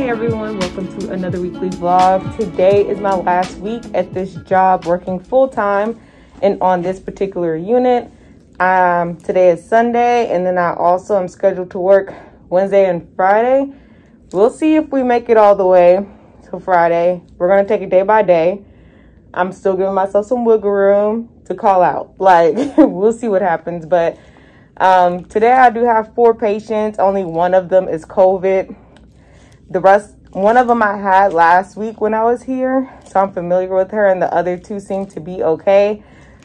Hey everyone, welcome to another weekly vlog. Today is my last week at this job working full-time and on this particular unit. Today is Sunday, and then I also am scheduled to work Wednesday and Friday. We'll see if we make it all the way to Friday. We're gonna take it day by day. I'm still giving myself some wiggle room to call out. Like, we'll see what happens. But today I do have 4 patients. Only one of them is COVID. The rest, one of them I had last week when I was here, so I'm familiar with her, and the other 2 seem to be okay.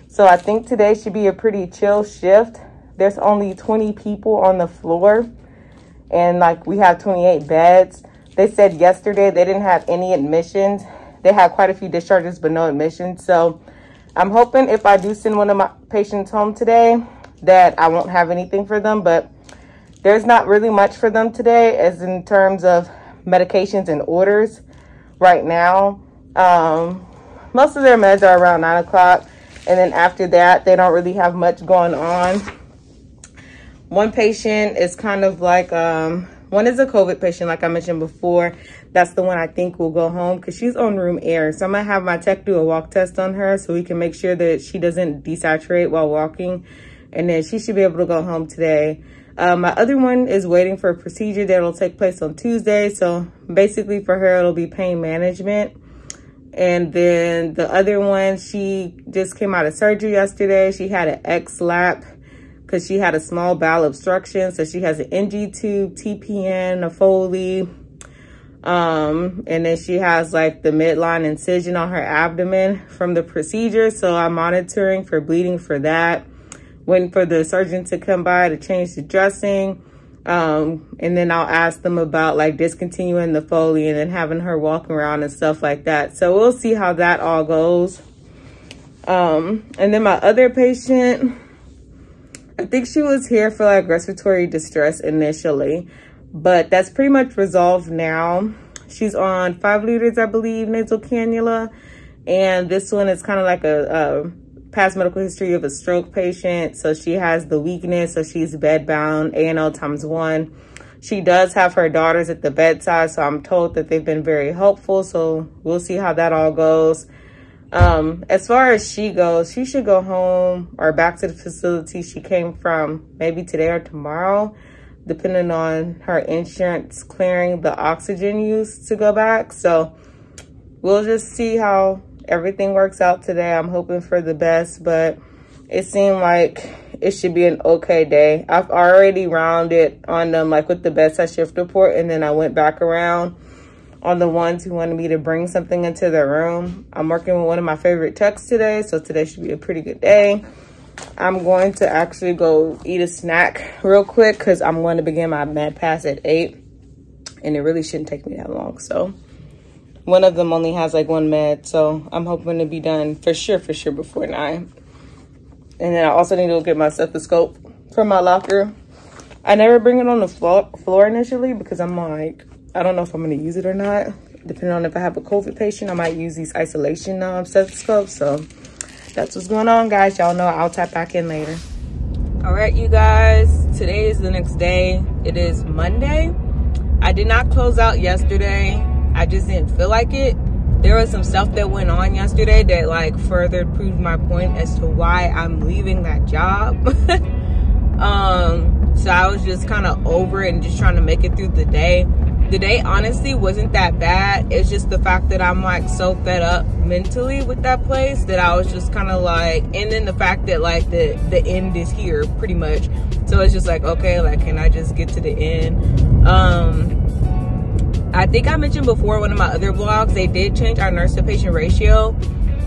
So I think today should be a pretty chill shift. There's only 20 people on the floor, and like we have 28 beds. They said yesterday they didn't have any admissions. They had quite a few discharges, but no admissions. So I'm hoping if I do send one of my patients home today that I won't have anything for them, but there's not really much for them today as in terms of medications and orders right now. Most of their meds are around 9 o'clock, and then after that they don't really have much going on. One patient is kind of like one is a COVID patient, like I mentioned before. That's the one I think will go home because she's on room air. So I'm gonna have my tech do a walk test on her so we can make sure that she doesn't desaturate while walking, and then she should be able to go home today. My other one is waiting for a procedure that will take place on Tuesday. So basically for her, it'll be pain management. And then the other one, she just came out of surgery yesterday. She had an X-lap because she had a small bowel obstruction. So she has an NG tube, TPN, a Foley. And then she has like the midline incision on her abdomen from the procedure. So I'm monitoring for bleeding for that. Waiting for the surgeon to come by to change the dressing. And then I'll ask them about like discontinuing the Foley and then having her walk around and stuff like that. So we'll see how that all goes. And then my other patient, I think she was here for like respiratory distress initially, but that's pretty much resolved now. She's on 5 liters, I believe, nasal cannula. And this one is kind of like a past medical history of a stroke patient. So she has the weakness, so she's bed bound, A&O ×1. She does have her daughters at the bedside, so I'm told that they've been very helpful. So we'll see how that all goes. As far as she goes, she should go home or back to the facility she came from maybe today or tomorrow, depending on her insurance clearing the oxygen use to go back. So we'll just see how everything works out today. I'm hoping for the best, but it seemed like it should be an okay day. I've already rounded on them like with the bedside shift report, and then I went back around on the ones who wanted me to bring something into their room. I'm working with one of my favorite techs today, so today should be a pretty good day. I'm going to actually go eat a snack real quick because I'm going to begin my med pass at 8, and it really shouldn't take me that long. So one of them only has like 1 med, so I'm hoping to be done for sure before 9. And then I also need to go get my stethoscope from my locker. I never bring it on the floor initially because I'm like, I don't know if I'm gonna use it or not. Depending on if I have a COVID patient, I might use these isolation stethoscopes. So that's what's going on, guys. Y'all know I'll tap back in later. All right, you guys, today is the next day. It is Monday. I did not close out yesterday. I just didn't feel like it. There was some stuff that went on yesterday that like further proved my point as to why I'm leaving that job. So I was just kind of over it and just trying to make it through the day. The day honestly wasn't that bad. It's just the fact that I'm like so fed up mentally with that place that I was just kind of like, and then the fact that like the end is here pretty much. So it's just like, okay, like, can I just get to the end? I think I mentioned before one of my other vlogs, they did change our nurse to patient ratio.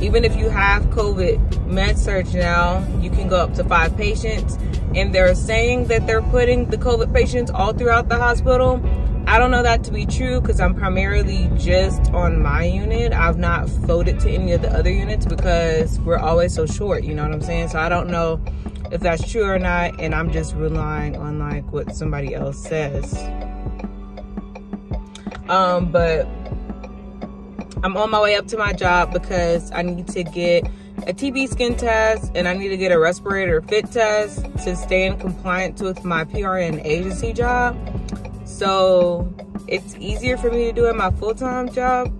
Even if you have COVID med surg now, you can go up to 5 patients. And they're saying that they're putting the COVID patients all throughout the hospital. I don't know that to be true because I'm primarily just on my unit. I've not floated to any of the other units because we're always so short, you know what I'm saying? So I don't know if that's true or not, and I'm just relying on like what somebody else says. But I'm on my way up to my job because I need to get a TB skin test and I need to get a respirator fit test to stay in compliance with my PRN agency job. So it's easier for me to do at my full-time job,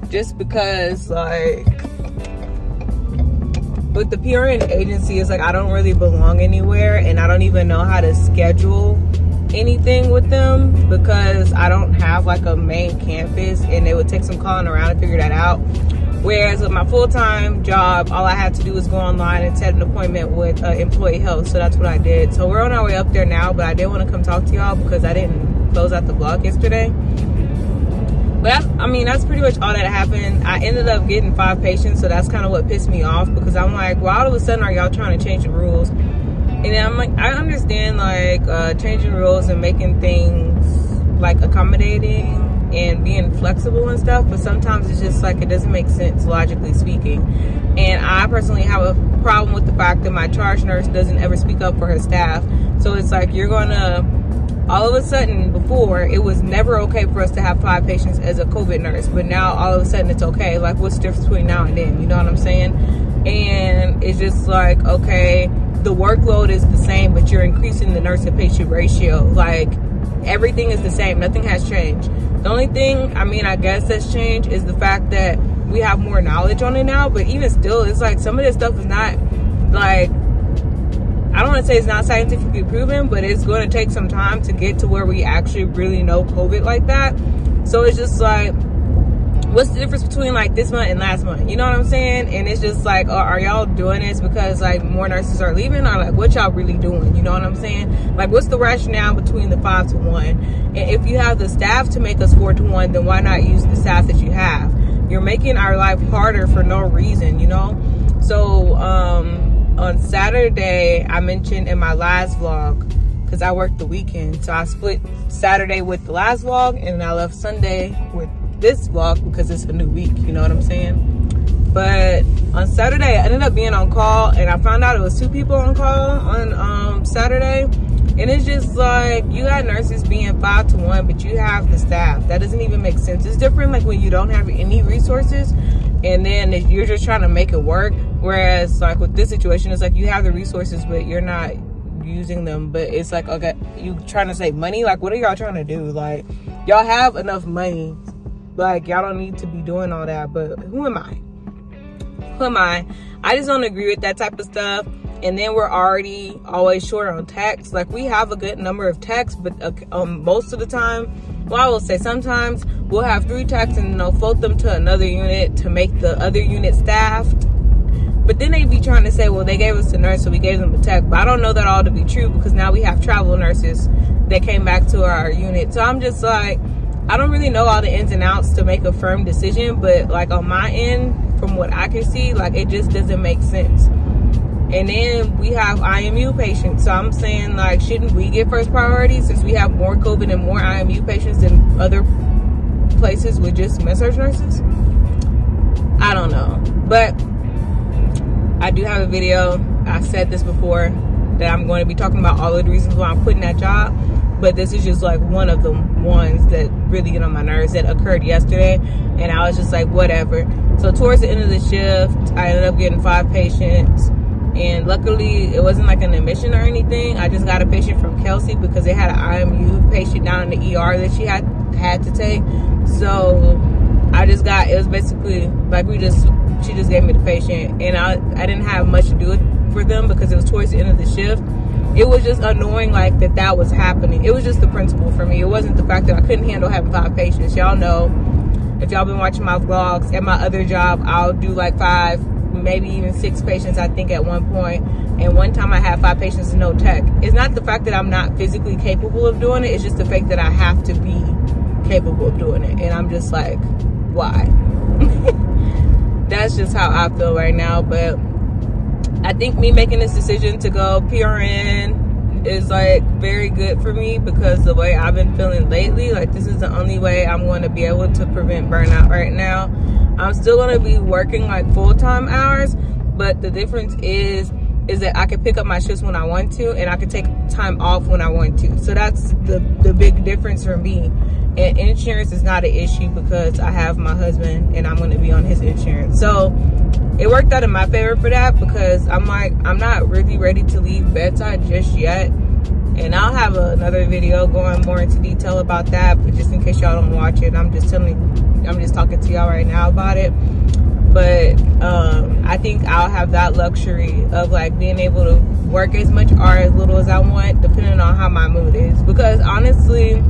just because like with the PRN agency, it's like I don't really belong anywhere, and I don't even know how to schedule anything with them because I don't have like a main campus, and it would take some calling around to figure that out. Whereas with my full-time job, all I had to do was go online and set an appointment with employee health. So that's what I did. So we're on our way up there now, but I did want to come talk to y'all because I didn't close out the vlog yesterday. But I mean, that's pretty much all that happened. I ended up getting 5 patients, so that's kind of what pissed me off, because I'm like, well, all of a sudden are y'all trying to change the rules? And then I'm like, I understand like changing rules and making things like accommodating and being flexible and stuff, but sometimes it's just like it doesn't make sense logically speaking. And I personally have a problem with the fact that my charge nurse doesn't ever speak up for her staff. So it's like you're gonna, all of a sudden, before it was never okay for us to have 5 patients as a COVID nurse, but now all of a sudden it's okay. Like, what's the difference between now and then? You know what I'm saying? And it's just like, okay, the workload is the same, but you're increasing the nurse to patient ratio. Like, everything is the same, nothing has changed. The only thing, I mean, I guess that's changed is the fact that we have more knowledge on it now, but even still, it's like some of this stuff is not, like, I don't want to say it's not scientifically proven, but it's going to take some time to get to where we actually really know COVID like that. So it's just like, what's the difference between like this month and last month? You know what I'm saying? And it's just like, are y'all doing this because like more nurses are leaving, or like what y'all really doing? You know what I'm saying? Like, what's the rationale between the 5 to 1? And if you have the staff to make us 4 to 1, then why not use the staff that you have? You're making our life harder for no reason, you know? So on Saturday, I mentioned in my last vlog, because I worked the weekend, so I split Saturday with the last vlog, and I left Sunday with this vlog because it's a new week, you know what I'm saying? But on Saturday, I ended up being on call, and I found out it was 2 people on call on Saturday. And it's just like, you got nurses being 5 to 1, but you have the staff. That doesn't even make sense. It's different like when you don't have any resources, and then you're just trying to make it work. Whereas like with this situation, it's like you have the resources, but you're not using them. But it's like, okay, you trying to save money? Like, what are y'all trying to do? Like, y'all have enough money. Like, y'all don't need to be doing all that. But who am I? Who am I? I just don't agree with that type of stuff. And then we're already always short on techs. Like, we have a good number of techs, but most of the time, well, I will say sometimes we'll have 3 techs and they'll float them to another unit to make the other unit staffed. But then they be trying to say, well, they gave us a nurse, so we gave them a tech. But I don't know that all to be true, because now we have travel nurses that came back to our unit. So I'm just like, I don't really know all the ins and outs to make a firm decision. But like on my end, from what I can see, like it just doesn't make sense. And then we have IMU patients. So I'm saying, like, shouldn't we get first priority since we have more COVID and more IMU patients than other places with just med-surg nurses? I don't know. But I do have a video. I said this before, that I'm going to be talking about all of the reasons why I'm quitting that job. But this is just like one of the ones that really get on my nerves that occurred yesterday. And I was just like, whatever. So towards the end of the shift, I ended up getting 5 patients. And luckily, it wasn't like an admission or anything. I just got a patient from Kelsey because they had an IMU patient down in the ER that she had to take. So I just got, it was basically like she just gave me the patient. And I didn't have much to do for them because it was towards the end of the shift. It was just annoying like that was happening. It was just the principle for me. It wasn't the fact that I couldn't handle having 5 patients. Y'all know, if y'all been watching my vlogs, at my other job, I'll do like 5, maybe even 6 patients, I think, at one point. And one time I had 5 patients and no tech. It's not the fact that I'm not physically capable of doing it. It's just the fact that I have to be capable of doing it. And I'm just like, why? That's just how I feel right now. But I think me making this decision to go PRN is like very good for me, because the way I've been feeling lately, like this is the only way I'm going to be able to prevent burnout right now. I'm still going to be working like full-time hours, but the difference is that I can pick up my shifts when I want to, and I can take time off when I want to. So that's the big difference for me. And insurance is not an issue because I have my husband and I'm going to be on his insurance. So it worked out in my favor for that, because I'm like, I'm not really ready to leave bedside just yet. And I'll have another video going more into detail about that, but just in case y'all don't watch it, I'm just talking to y'all right now about it. But I think I'll have that luxury of like being able to work as much or as little as I want, depending on how my mood is. Because honestly,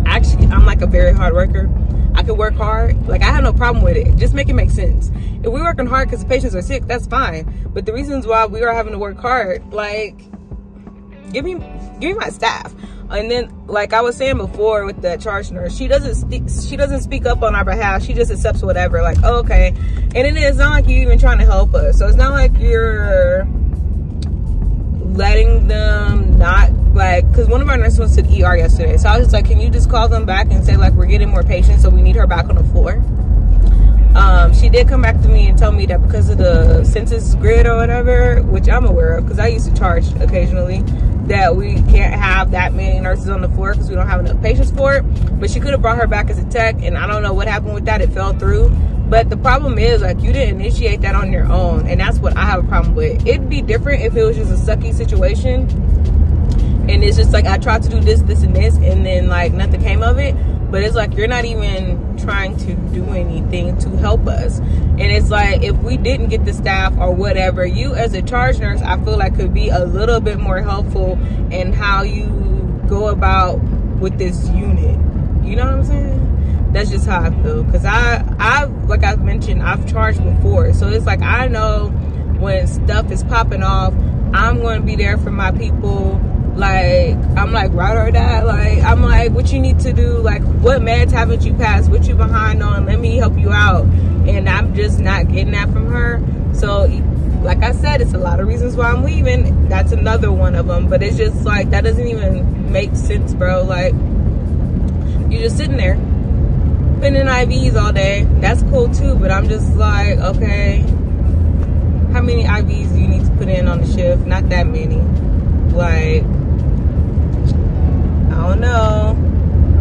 actually, I'm like a very hard worker. I can work hard. Like, I have no problem with it. Just make it make sense. If we're working hard because the patients are sick, that's fine. But the reasons why we are having to work hard, like, give me my staff. And then, like I was saying before with the charge nurse, she doesn't speak up on our behalf. She just accepts whatever. Like, oh, okay. And then it's not like you're even trying to help us. So it's not like you're letting them not, like, because one of our nurses went to the ER yesterday. So I was just like, can you just call them back and say, like, we're getting more patients, so we need her back on the floor. She did come back to me and tell me that because of the census grid or whatever, which I'm aware of because I used to charge occasionally, that we can't have that many nurses on the floor because we don't have enough patients for it. But she could have brought her back as a tech, and I don't know what happened with that. It fell through. But the problem is, like, you didn't initiate that on your own, and that's what I have a problem with. It'd be different if it was just a sucky situation, and it's just like, I tried to do this, this, and this, and then, like, nothing came of it. But it's like, you're not even trying to do anything to help us. And it's like, if we didn't get the staff or whatever, you as a charge nurse, I feel like could be a little bit more helpful in how you go about with this unit. You know what I'm saying? That's just how I feel. Because I like I mentioned, I've charged before. So it's like, I know when stuff is popping off, I'm going to be there for my people. Like, I'm like, ride or die. Like, I'm like, what you need to do, like, what meds haven't you passed, what you behind on, let me help you out. And I'm just not getting that from her. So, like I said, it's a lot of reasons why I'm leaving. That's another one of them. But it's just like, that doesn't even make sense, bro. Like, you're just sitting there putting in IVs all day. That's cool too, but I'm just like, okay, how many IVs do you need to put in on the shift? Not that many. Like, I don't know.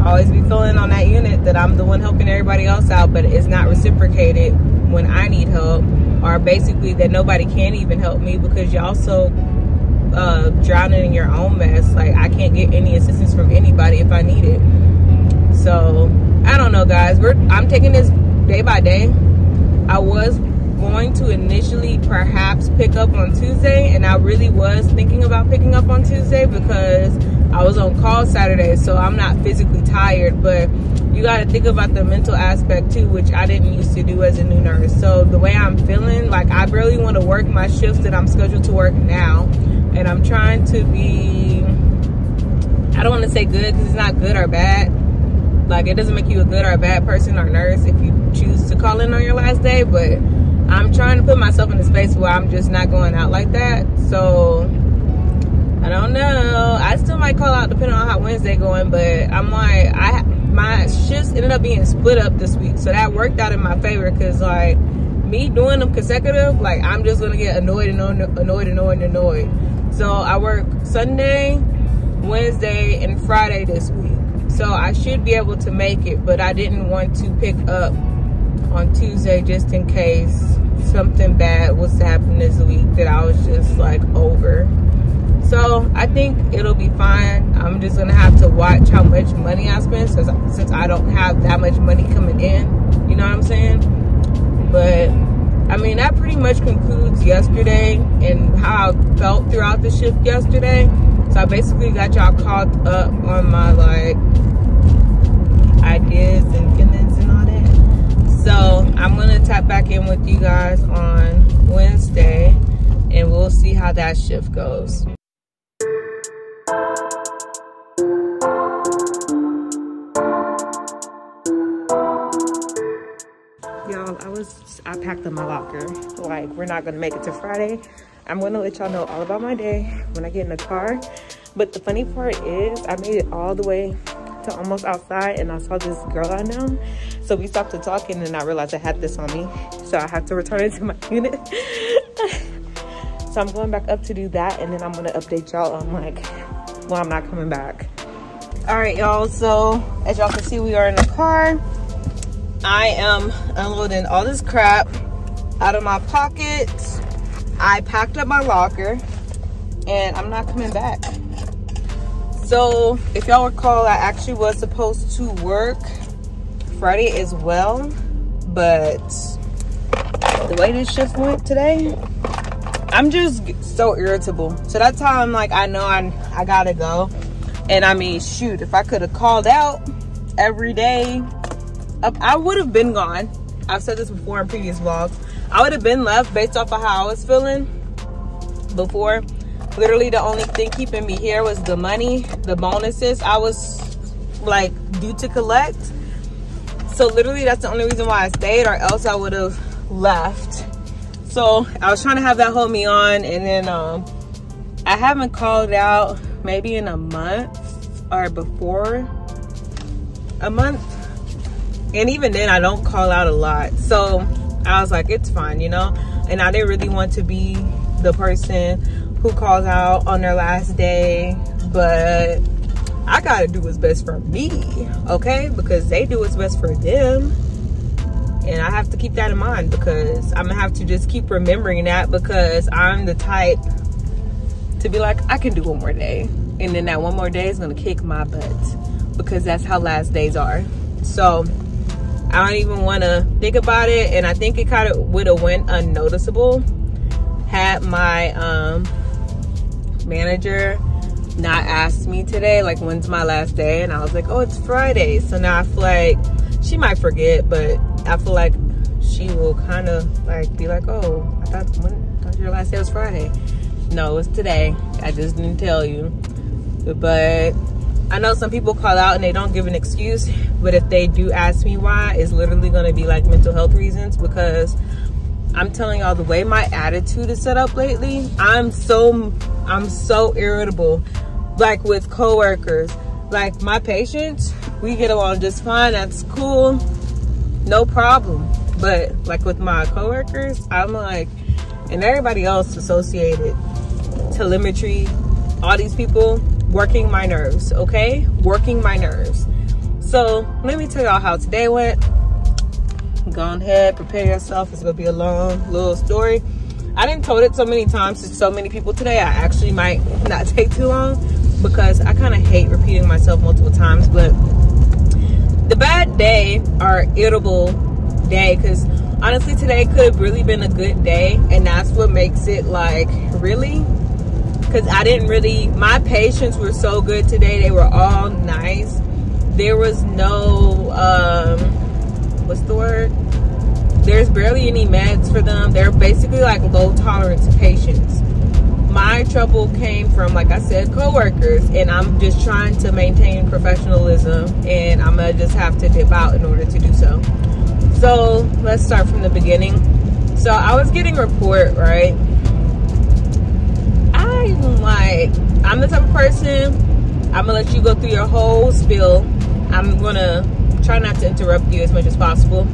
I always be feeling on that unit that I'm the one helping everybody else out, but it's not reciprocated when I need help, or basically that nobody can even help me because y'all so drowning in your own mess. Like, I can't get any assistance from anybody if I need it. So I don't know, guys. I'm taking this day by day. I was going to initially perhaps pick up on Tuesday, and I really was thinking about picking up on Tuesday because I was on call Saturday, so I'm not physically tired. But you got to think about the mental aspect too, which I didn't used to do as a new nurse. So the way I'm feeling, like, I barely want to work my shifts that I'm scheduled to work now, and I'm trying to be, I don't want to say good because it's not good or bad. Like, it doesn't make you a good or a bad person or nurse if you choose to call in on your last day, but I'm trying to put myself in a space where I'm just not going out like that. So I don't know. I still might call out depending on how Wednesday going, but I'm like, my shifts ended up being split up this week, so that worked out in my favor because, like, me doing them consecutive, like, I'm just gonna get annoyed. So I work Sunday, Wednesday, and Friday this week. So I should be able to make it, but I didn't want to pick up on Tuesday just in case something bad was to happen this week that I was just like over. So I think it'll be fine. I'm just gonna have to watch how much money I spend since I don't have that much money coming in. You know what I'm saying? But I mean, that pretty much concludes yesterday and how I felt throughout the shift yesterday. So I basically got y'all caught up on my, like, ideas and feelings and all that. So I'm gonna tap back in with you guys on Wednesday and we'll see how that shift goes. Y'all, I packed up my locker. Like, we're not gonna make it to Friday. I'm gonna let y'all know all about my day when I get in the car. But the funny part is, I made it all the way to almost outside and I saw this girl I know. So we stopped to talk and then I realized I had this on me. So I have to return it to my unit. So I'm going back up to do that and then I'm gonna update y'all on, like, well, I'm not coming back. All right, y'all, so as y'all can see, we are in the car. I am unloading all this crap out of my pockets. I packed up my locker and I'm not coming back. So if y'all recall, I actually was supposed to work Friday as well, but the way this shift went today, I'm just so irritable. So that's how I'm like, I know I gotta go. And I mean, shoot, if I could have called out every day, I would have been gone. I've said this before in previous vlogs. I would have been left based off of how I was feeling before. Literally the only thing keeping me here was the money, the bonuses I was like due to collect. So literally that's the only reason why I stayed, or else I would have left. So I was trying to have that hold me on, and then I haven't called out maybe in a month or before a month, and even then I don't call out a lot. So I was like, it's fine, you know. And I didn't really want to be the person who calls out on their last day, but I gotta do what's best for me, okay? Because they do what's best for them, and I have to keep that in mind, because I'm gonna have to just keep remembering that, because I'm the type to be like, I can do one more day, and then that one more day is gonna kick my butt, because that's how last days are. So I don't even want to think about it, and I think it kind of would have went unnoticeable had my manager not asked me today, like, when's my last day, and I was like, oh, it's Friday. So now I feel like she might forget, but I feel like she will kind of like be like, oh, I thought your last day was Friday. No, it's today. I just didn't tell you. But I know some people call out and they don't give an excuse, but if they do ask me why, it's literally going to be like mental health reasons, because I'm telling y'all, the way my attitude is set up lately, I'm so irritable, like with coworkers. Like my patients, we get along just fine, that's cool, no problem. But like with my coworkers, I'm like, and everybody else associated, telemetry, all these people, working my nerves, okay? Working my nerves. So let me tell y'all how today went. Go ahead, prepare yourself. It's gonna be a long little story. I didn't told it so many times to so many people today, I actually might not take too long, because I kind of hate repeating myself multiple times. But the bad day, or irritable day, because honestly today could have really been a good day, and that's what makes it like, really, because I didn't really, my patients were so good today. They were all nice. There was no what's the word, there's barely any meds for them. They're basically like low tolerance patients. My trouble came from, like I said, coworkers, and I'm just trying to maintain professionalism, and I'm gonna just have to dip out in order to do so. So let's start from the beginning. So I was getting a report, right? I'm the type of person, I'm gonna let you go through your whole spiel. I'm gonna try not to interrupt you as much as possible.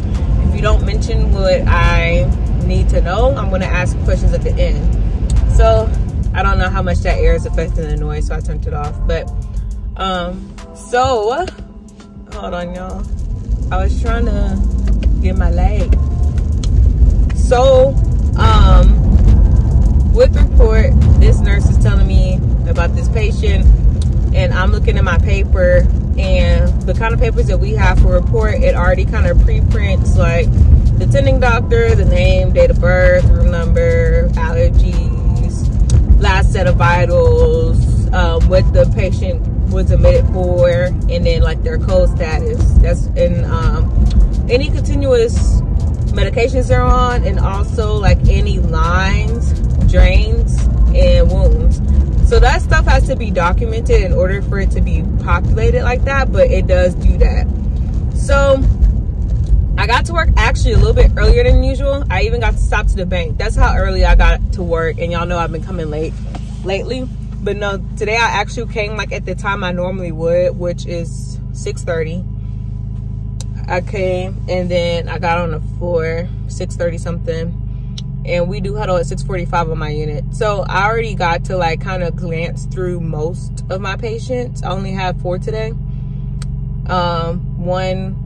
If you don't mention what I need to know, I'm gonna ask questions at the end. So I don't know how much that air is affecting the noise, so I turned it off. But so hold on, y'all. I was trying to get my leg. So with the report, this nurse is telling me about this patient, and I'm looking at my paper, and the kind of papers that we have for report, it already kind of pre-prints like the attending doctor, the name, date of birth, room number, allergies, last set of vitals, what the patient was admitted for, and then like their code status. That's in any continuous medications they're on, and also like any lines, drains, and wounds. So that stuff has to be documented in order for it to be populated like that, but it does do that. So I got to work actually a little bit earlier than usual. I even got to stop to the bank. That's how early I got to work, and y'all know I've been coming late lately. But no, today I actually came like at the time I normally would, which is 6:30. I came, and then I got on the floor 6:30 something, and we do huddle at 6:45 on my unit. So I already got to like kind of glance through most of my patients. I only have 4 today. One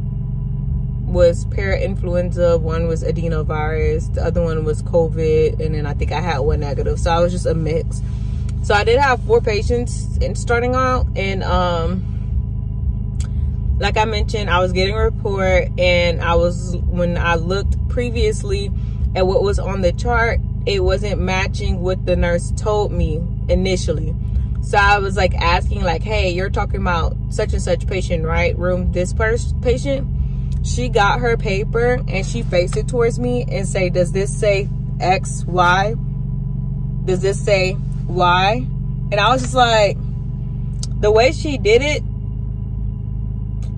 was para-influenza, one was adenovirus, the other one was COVID, and then I think I had 1 negative. So I was just a mix. So I did have 4 patients in starting out, and like I mentioned, I was getting a report, and when I looked previously at what was on the chart, it wasn't matching what the nurse told me initially. So I was like asking, like, hey, you're talking about such and such patient, right? Room this patient. She got her paper and she faced it towards me and say, does this say X, Y? Does this say Y? And I was just like, the way she did it,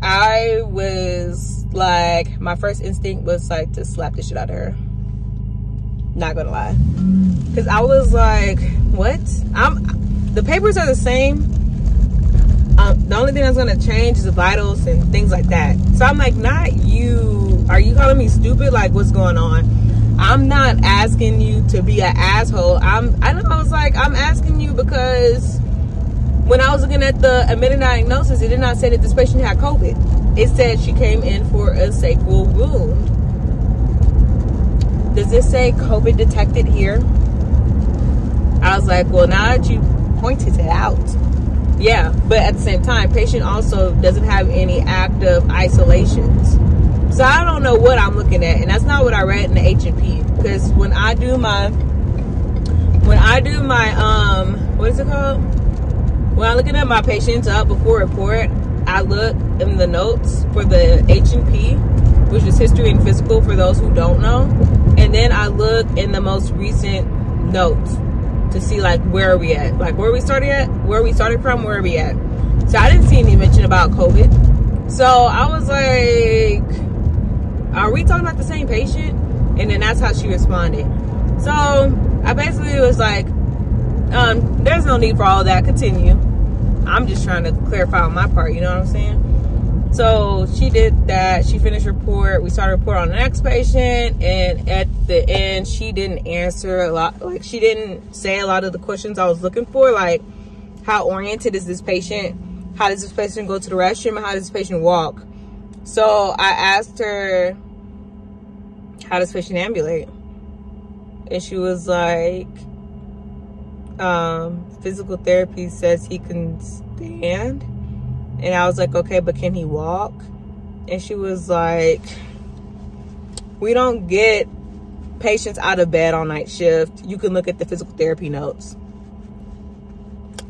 I was like, my first instinct was like to slap the shit out of her. Not gonna lie. Because I was like, what? The papers are the same. The only thing that's gonna change is the vitals and things like that. So I'm like, not you. Are you calling me stupid? Like, what's going on? I'm not asking you to be an asshole. I was like, I'm asking you because when I was looking at the admitted diagnosis, it did not say that this patient had COVID. It said she came in for a sacral wound. Does this say COVID detected here? I was like, well, now that you pointed it out, yeah, but at the same time, patient also doesn't have any active isolations. So I don't know what I'm looking at, and that's not what I read in the H&P. Because when I do my what is it called? When I'm looking at my patients up before report, I look in the notes for the H&P, which is history and physical for those who don't know, and then I look in the most recent notes to see like where are we at, like where we started from, where are we at. So I didn't see any mention about COVID. So I was like, are we talking about the same patient? And then that's how she responded. So I basically was like, there's no need for all of that, continue. I'm just trying to clarify on my part, you know what I'm saying? So she did that. She finished report. We started report on the next patient, and at the end, she didn't answer a lot. Like, she didn't say a lot of the questions I was looking for, like, how oriented is this patient? How does this patient go to the restroom? And how does this patient walk? So I asked her, how does this patient ambulate? And she was like, physical therapy says he can stand. And I was like, okay, but can he walk? And she was like, we don't get patients out of bed on night shift. You can look at the physical therapy notes.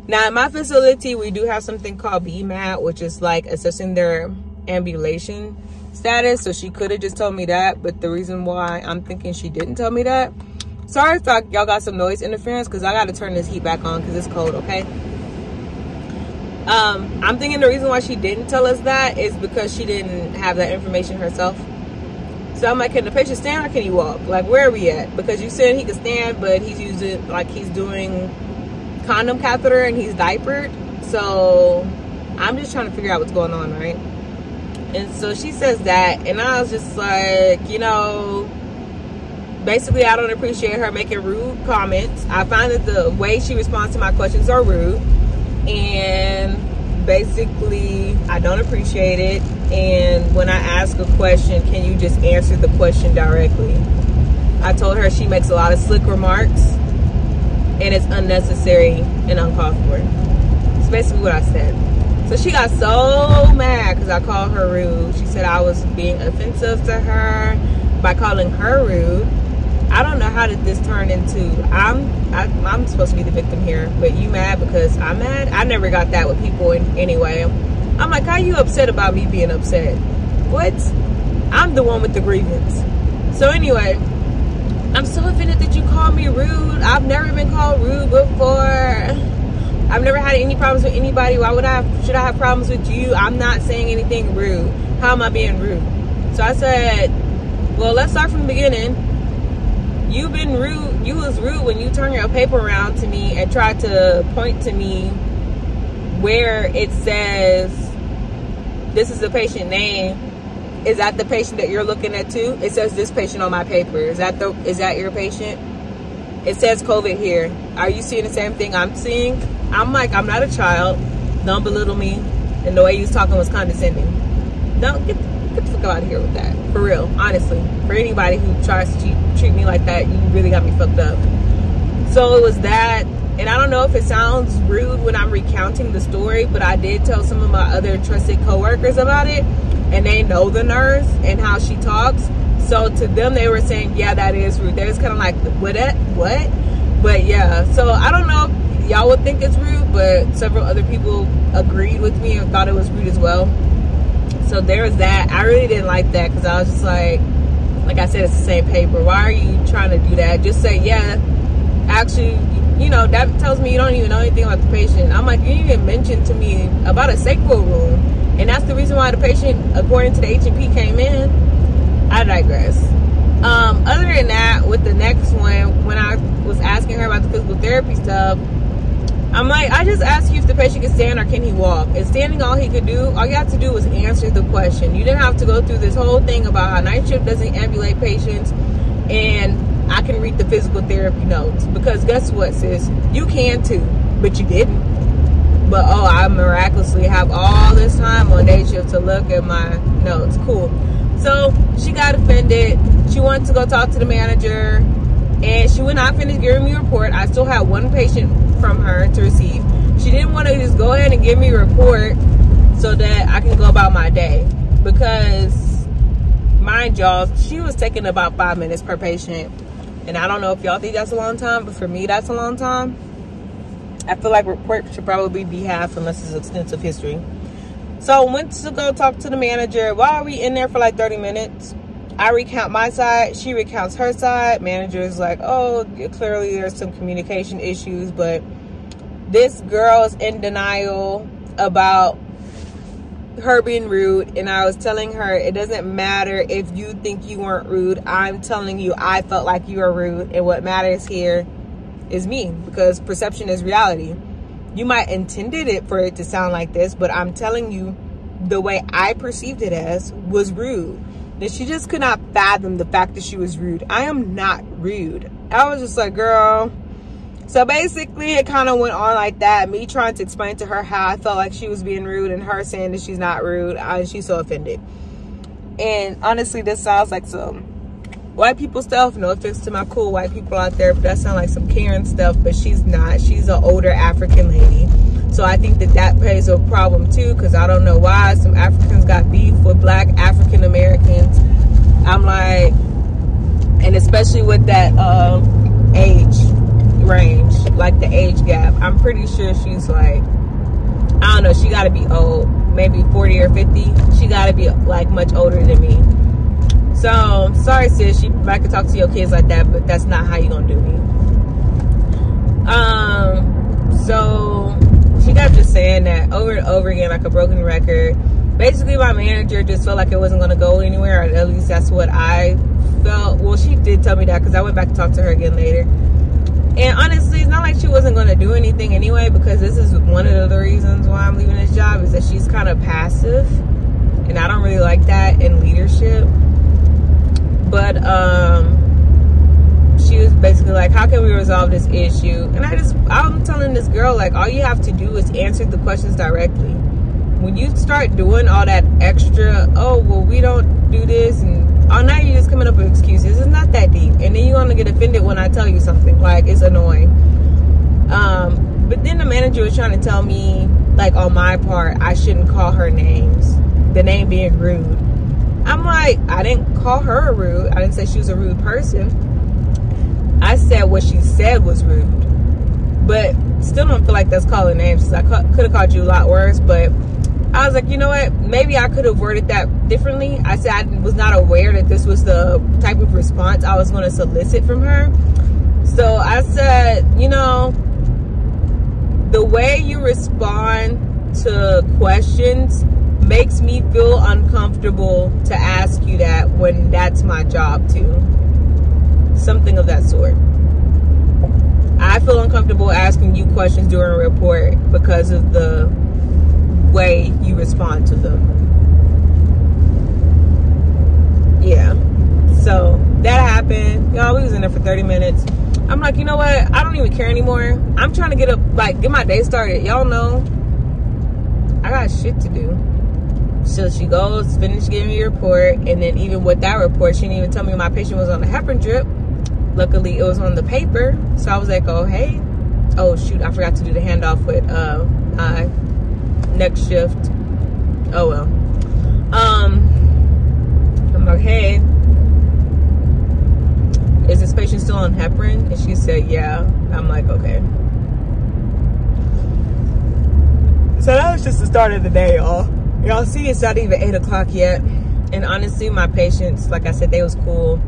Now, at my facility, we do have something called BMAT, which is like assessing their ambulation status. So she could have just told me that. But the reason why I'm thinking she didn't tell me that, sorry if y'all got some noise interference, because I got to turn this heat back on because it's cold, okay? I'm thinking the reason why she didn't tell us that is because she didn't have that information herself. So I'm like, can the patient stand or can he walk? Like, where are we at? Because you said he could stand, but he's using, like, he's doing condom catheter and he's diapered. So I'm just trying to figure out what's going on, right? And so she says that, and I was just like, you know, basically I don't appreciate her making rude comments. I find that the way she responds to my questions are rude. And basically I don't appreciate it. And when I ask a question, can you just answer the question directly? I told her she makes a lot of slick remarks and it's unnecessary and uncalled for. That's basically what I said. So she got so mad because I called her rude. She said I was being offensive to her by calling her rude. I don't know how did this turn into, I'm supposed to be the victim here, but you mad because I'm mad? I never got that with people anyway. I'm like, how you upset about me being upset? What? I'm the one with the grievance. So anyway, I'm so offended that you called me rude. I've never been called rude before. I've never had any problems with anybody. Why would should I have problems with you? I'm not saying anything rude. How am I being rude? So I said, well, let's start from the beginning. You've been rude. You was rude when you turned your paper around to me and tried to point to me where it says this is the patient name. Is that the patient that you're looking at too? It says this patient on my paper. Is that your patient? It says COVID here. Are you seeing the same thing I'm seeing? I'm like, I'm not a child. Don't belittle me. And the way you was talking was condescending. Don't get the fuck out of here with that. For real, honestly. For anybody who tries to treat me like that, you really got me fucked up. So it was that. And I don't know if it sounds rude when I'm recounting the story, but I did tell some of my other trusted coworkers about it, and they know the nurse and how she talks. So to them, they were saying, yeah, that is rude. They was kind of like, what? But yeah, so I don't know if y'all would think it's rude, but several other people agreed with me and thought it was rude as well. So there was that. I really didn't like that, because I was just like I said, it's the same paper. Why are you trying to do that? Just say, yeah, actually, you know, that tells me you don't even know anything about the patient. I'm like, you didn't even mention to me about a sacral room, and that's the reason why the patient, according to the H&P, came in. I digress. Other than that, with the next one, when I was asking her about the physical therapy stuff, I'm like, I just asked you if the patient can stand or can he walk. Is standing all he could do? All you have to do was answer the question. You didn't have to go through this whole thing about how night shift doesn't ambulate patients and I can read the physical therapy notes. Because guess what, sis? You can too, but you didn't. But oh, I miraculously have all this time on day shift to look at my notes. Cool. So she got offended. She wanted to go talk to the manager, and she would not finish giving me a report. I still had one patient from her to receive. She didn't want to just go ahead and give me a report so that I can go about my day, because mind y'all, she was taking about 5 minutes per patient, and I don't know if y'all think that's a long time, but for me that's a long time. I feel like report should probably be half unless it's extensive history. So I went to go talk to the manager. While we in there for like 30 minutes, I recount my side, she recounts her side. Manager is like, oh, clearly there's some communication issues, but this girl's in denial about her being rude. And I was telling her, it doesn't matter if you think you weren't rude. I'm telling you, I felt like you were rude, and what matters here is me, because perception is reality. You might intended it for it to sound like this, but I'm telling you, the way I perceived it as was rude. And she just could not fathom the fact that she was rude. I am not rude. I was just like, girl. So basically, it kind of went on like that. Me trying to explain to her how I felt like she was being rude, and her saying that she's not rude. And she's so offended. And honestly, this sounds like some white people stuff. No offense to my cool white people out there, but that sounds like some Karen stuff. But she's not. She's an older African lady. So I think that that plays a problem too, because I don't know why some Africans got beef with black African Americans. I'm like, and especially with that age range, like the age gap. I'm pretty sure she's like, I don't know, she got to be old, maybe 40 or 50. She got to be like much older than me. So sorry sis, you might could talk to your kids like that, but that's not how you gonna do me. So she kept just saying that over and over again, like a broken record. Basically, my manager just felt like it wasn't going to go anywhere, or at least that's what I felt. Well, she did tell me that, because I went back to talk to her again later. And honestly, it's not like she wasn't going to do anything anyway, because this is one of the reasons why I'm leaving this job, is that she's kind of passive. And I don't really like that in leadership. But she was basically like, how can we resolve this issue? And I'm telling this girl, like, all you have to do is answer the questions directly. When you start doing all that extra, oh, well, we don't do this, and oh, now you're just coming up with excuses. It's not that deep. And then you're going to get offended when I tell you something. Like, it's annoying. But then the manager was trying to tell me, like, on my part, I shouldn't call her names. The name being rude. I'm like, I didn't call her rude. I didn't say she was a rude person. I said what she said was rude. But still don't feel like that's calling names. I could have called you a lot worse, but I was like, you know what? Maybe I could have worded that differently. I said I was not aware that this was the type of response I was going to solicit from her. So I said, you know, the way you respond to questions makes me feel uncomfortable to ask you that when that's my job too. Something of that sort. I feel uncomfortable asking you questions during a report because of the way you respond to them. Yeah. So that happened. Y'all, we was in there for 30 minutes. I'm like, you know what? I don't even care anymore. I'm trying to get my day started. Y'all know I got shit to do. So she goes, finish giving me a report, and then even with that report, she didn't even tell me my patient was on the heparin drip. Luckily, it was on the paper, so I was like, oh, hey. oh shoot, I forgot to do the handoff with my next shift. Oh well. I'm like, hey, is this patient still on heparin? And she said, yeah. I'm like, okay. So that was just the start of the day, y'all. Y'all see, it's not even 8 o'clock yet. And honestly, my patients, like I said, they was cool.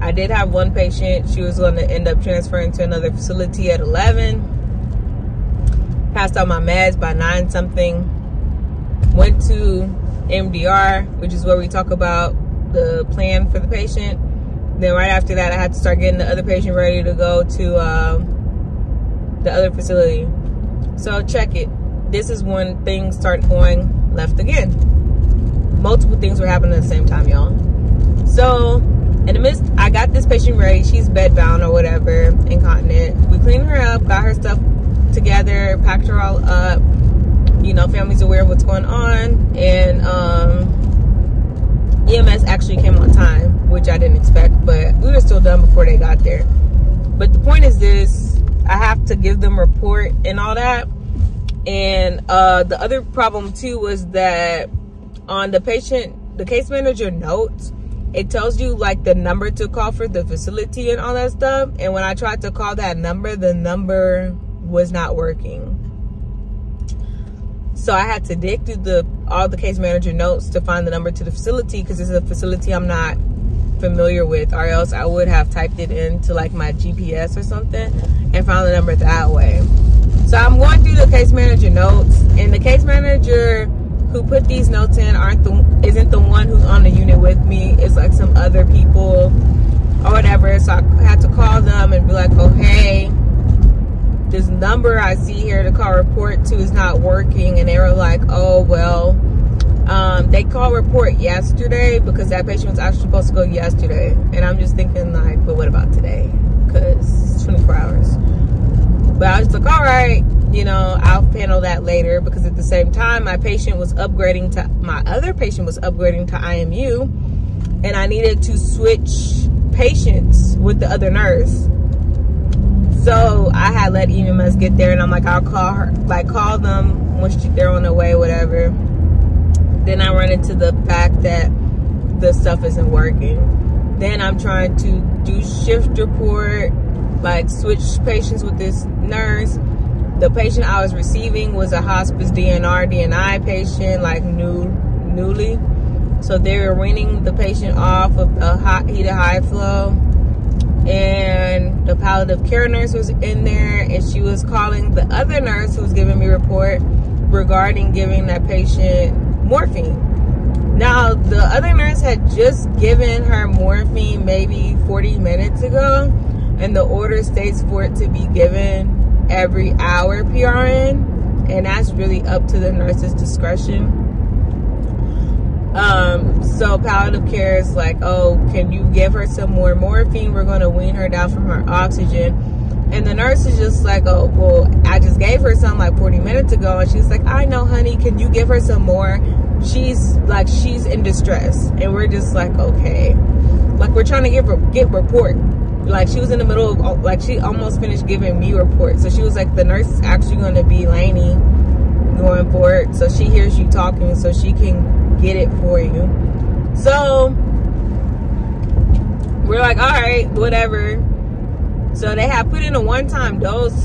I did have one patient. She was going to end up transferring to another facility at 11. Passed out my meds by 9 something. Went to MDR, which is where we talk about the plan for the patient. Then right after that, I had to start getting the other patient ready to go to the other facility. So check it. This is when things start going left again. Multiple things were happening at the same time, y'all. So in the midst, I got this patient ready. She's bedbound or whatever, incontinent. We cleaned her up, got her stuff together, packed her all up. You know, family's aware of what's going on. And EMS actually came on time, which I didn't expect, but we were still done before they got there. But the point is this, I have to give them a report and all that. And the other problem too was that on the case manager notes, it tells you like the number to call for the facility and all that stuff. And when I tried to call that number, the number was not working. So I had to dig through all the case manager notes to find the number to the facility, because it's a facility I'm not familiar with, or else I would have typed it into like my GPS or something and found the number that way. So I'm going through the case manager notes, and the case manager who put these notes in isn't the one who's on the unit with me. It's like some other people or whatever. So I had to call them and be like, oh hey, this number I see here to call report to is not working. And they were like, oh well, they called report yesterday because that patient was actually supposed to go yesterday. And I'm just thinking like, but what about today? Because it's 24 hours. But I was like, all right, you know, I'll handle that later, because at the same time, my other patient was upgrading to IMU, and I needed to switch patients with the other nurse. So I had let EMS get there, and I'm like, I'll call her, like call them when they're on their way, whatever. Then I run into the fact that the stuff isn't working. Then I'm trying to do shift report, like switch patients with this nurse. The patient I was receiving was a hospice DNI patient, like newly. So they were weaning the patient off of the heated high flow. And the palliative care nurse was in there, and she was calling the other nurse who was giving me a report regarding giving that patient morphine. Now, the other nurse had just given her morphine maybe 40 minutes ago, and the order states for it to be given every hour PRN, and that's really up to the nurse's discretion. So palliative care is like, oh, can you give her some more morphine? We're going to wean her down from her oxygen. And the nurse is just like, oh, well, I just gave her some like 40 minutes ago. And she's like, I know, honey, can you give her some more? She's in distress. And we're just like, okay. Like, we're trying to get report. Like, she was in the middle of, like, she almost finished giving me a report. So she was like, the nurse is actually going to be Laney going forward. So she hears you talking, so she can get it for you. So we're like, all right, whatever. So they had put in a one-time dose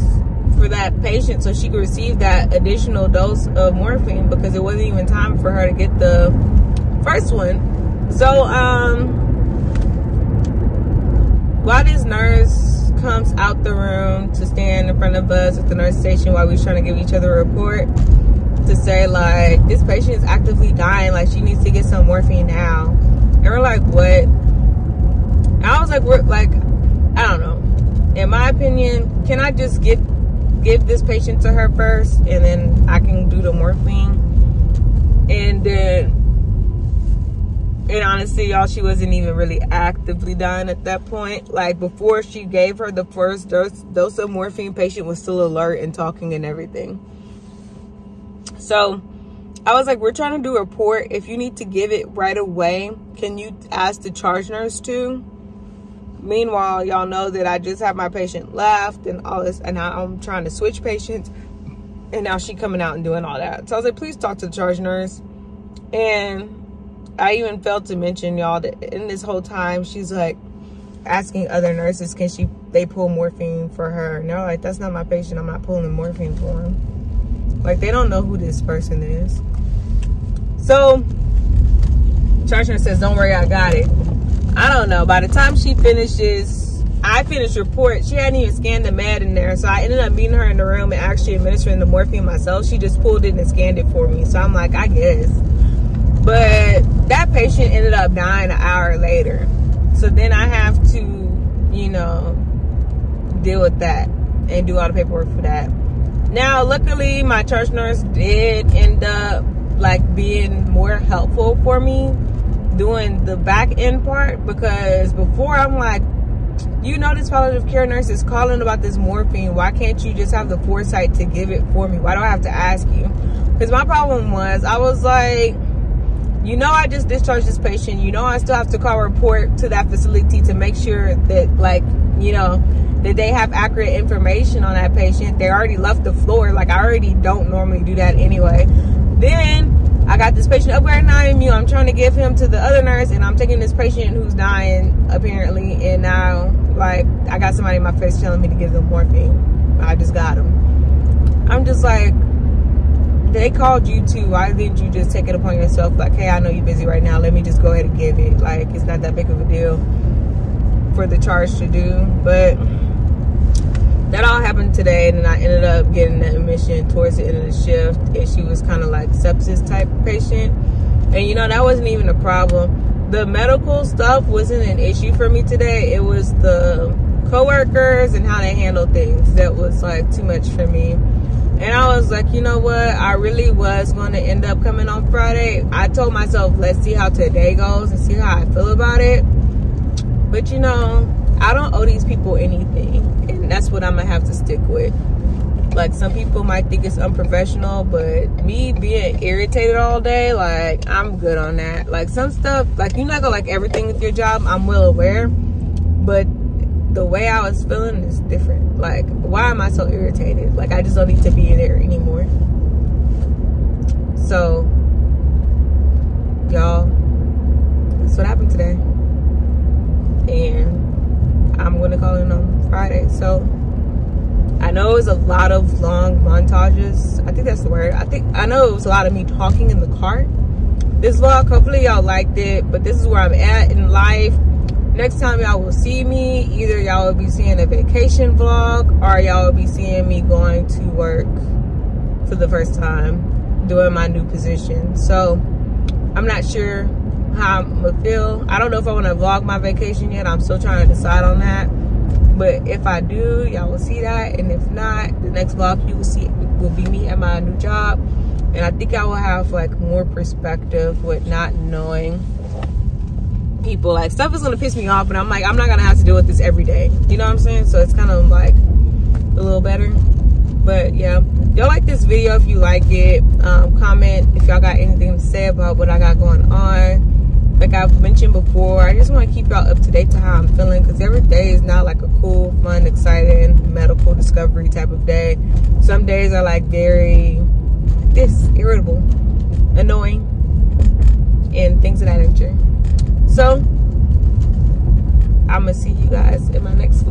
for that patient so she could receive that additional dose of morphine, because it wasn't even time for her to get the first one. So while this nurse comes out the room to stand in front of us at the nurse station while we're trying to give each other a report to say, like, this patient is actively dying, like, she needs to get some morphine now. And we're like, what? And I was like, we're like, I don't know. In my opinion, can I just give this patient to her first, and then I can do the morphine? And then, and honestly, y'all, she wasn't even really actively dying at that point. Like, before she gave her the first dose of morphine, patient was still alert and talking and everything. So I was like, we're trying to do a report. If you need to give it right away, can you ask the charge nurse to? meanwhile, y'all know that I just have my patient left and all this, and now I'm trying to switch patients, and now she coming out and doing all that. So I was like, please talk to the charge nurse. And I even failed to mention, y'all, that in this whole time, she's like asking other nurses, they pull morphine for her? And they're like, that's not my patient. I'm not pulling morphine for him. Like, they don't know who this person is. So charge nurse says, don't worry, I got it. I don't know. By the time she finishes, I finished report, she hadn't even scanned the med in there. So I ended up meeting her in the room and actually administering the morphine myself. She just pulled it and scanned it for me. So I'm like, I guess. But that patient ended up dying an hour later. So then I have to, you know, deal with that and do all the paperwork for that. Now, luckily, my charge nurse did end up like being more helpful for me doing the back end part, because before I'm like, you know, this palliative care nurse is calling about this morphine. Why can't you just have the foresight to give it for me? Why do I have to ask you? Because my problem was, I was like, you know, I just discharged this patient. You know, I still have to call a report to that facility to make sure that, like, you know, that they have accurate information on that patient. They already left the floor. Like, I already don't normally do that anyway. Then I got this patient upgraded IMU. I'm trying to give him to the other nurse, and I'm taking this patient who's dying apparently, and now like I got somebody in my face telling me to give them morphine. I just got him. I'm just like, they called you too. Why didn't you just take it upon yourself? Like, hey, I know you're busy right now. Let me just go ahead and give it. Like, it's not that big of a deal for the charge to do. But that all happened today, and then I ended up getting the admission towards the end of the shift, and she was kind of like sepsis type patient. And you know, that wasn't even a problem. The medical stuff wasn't an issue for me today. It was the coworkers and how they handled things that was like too much for me. And I was like, you know what, I really was going to end up coming on Friday. I told myself, let's see how today goes and see how I feel about it. But you know, I don't owe these people anything, and that's what I'm gonna have to stick with. Like, some people might think it's unprofessional, but me being irritated all day, like, I'm good on that. Like, some stuff, like, you're not gonna like everything with your job, I'm well aware, but the way I was feeling is different. Like, why am I so irritated? Like, I just don't need to be there anymore. So, y'all, that's what happened today. And I'm gonna call in on Friday. So I know it was a lot of long montages. I think that's the word. I know it was a lot of me talking in the car. This vlog, hopefully y'all liked it, but this is where I'm at in life. Next time y'all will see me, either y'all will be seeing a vacation vlog, or y'all will be seeing me going to work for the first time, doing my new position. So I'm not sure how I'm gonna feel. I don't know if I want to vlog my vacation yet. I'm still trying to decide on that. But if I do, y'all will see that. And if not, the next vlog you will see will be me at my new job. And I think I will have like more perspective with not knowing people. Like, stuff is gonna piss me off, but I'm like, I'm not gonna have to deal with this every day. You know what I'm saying? So it's kind of like a little better. But yeah, y'all like this video. If you like it, comment if y'all got anything to say about what I got going on. Like I've mentioned before, I just want to keep y'all up to date to how I'm feeling, because every day is not like a cool, fun, exciting medical discovery type of day. Some days are like very irritable, annoying, and things of that nature. So I'm gonna see you guys in my next